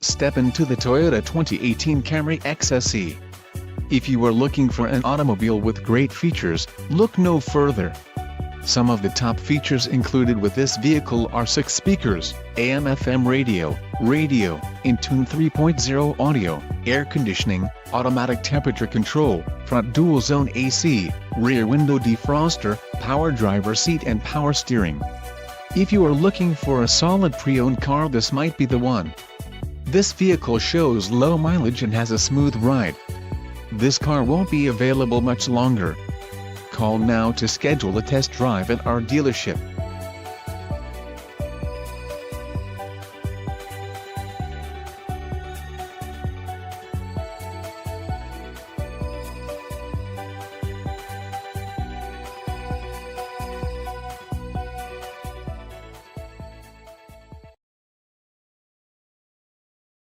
Step into the Toyota 2018 Camry XSE. If you are looking for an automobile with great features, look no further. Some of the top features included with this vehicle are 6 speakers, AM/FM radio, in-tune 3.0 audio, air conditioning, automatic temperature control, front dual-zone AC, rear window defroster, power driver seat and power steering. If you are looking for a solid pre-owned car, this might be the one. This vehicle shows low mileage and has a smooth ride. This car won't be available much longer. Call now to schedule a test drive at our dealership.